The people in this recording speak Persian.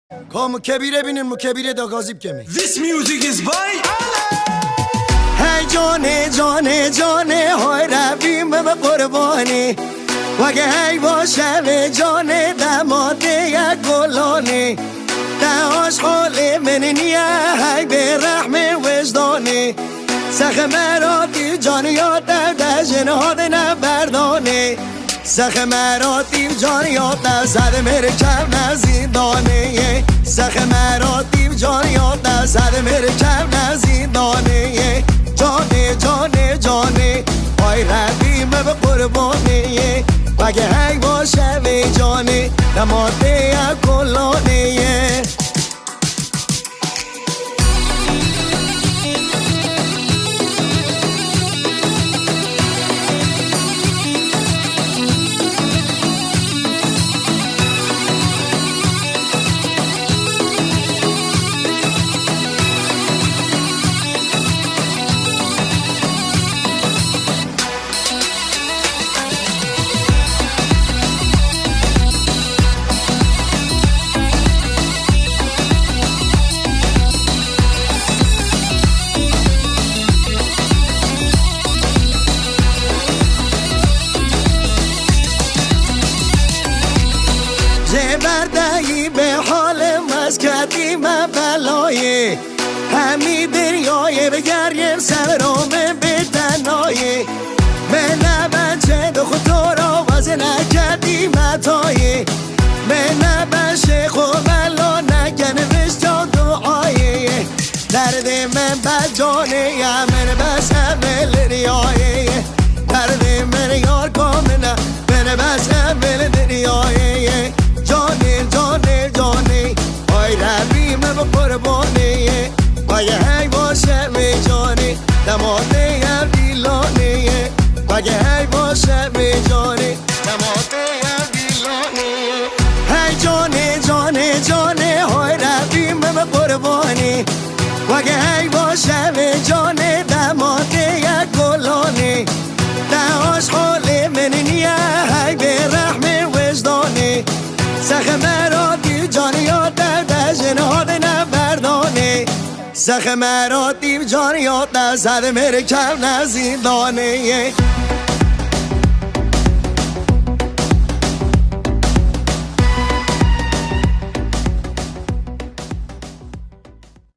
کامو کبیره بینین مو کبیره دا گازیب کمی. This music is by هی جانه جانه جانه های رویم به قربانی وگه هی باشه به جانه دماده یک گلانه دهاش خاله من نیه هی به رحم وجدانه سخ مراتی جانیات در جنهاد نبردانه سخ مراتی جانیات زد مرکب نزیدانه سخ مراتی جانیات زد مرکب نزیدانه جانه جانه جانه آی ربیم به قربانه وگه هی باشه به جانه دماده یک گلانه بردهی به حال مسکتی من بلایه همی دریای به گریم سرام به تنهایه به نبچه دو خود را وزه نکردی متایه به نبشه خوب بلا نکنه بشتا دعایه درد من بجانه من بس بل ریایه درد من یار کامنه من بس بل دریایه جانه جانه جانه آی رویم به قربانه وگه هی باشه به جانه دماده یم دیلانه وگه هی باشه به جانه دماده یم دیلانه هی جانه جانه جانه آی رویم به قربانه وگه هی باشه به جانه دماده یک گلانه دهاش خاله من نیه هی به رحم وجدانه سخ مراتی جانیات در جنهاد نبردانه سخ مراتی جانیات زد مرکب نزیدانه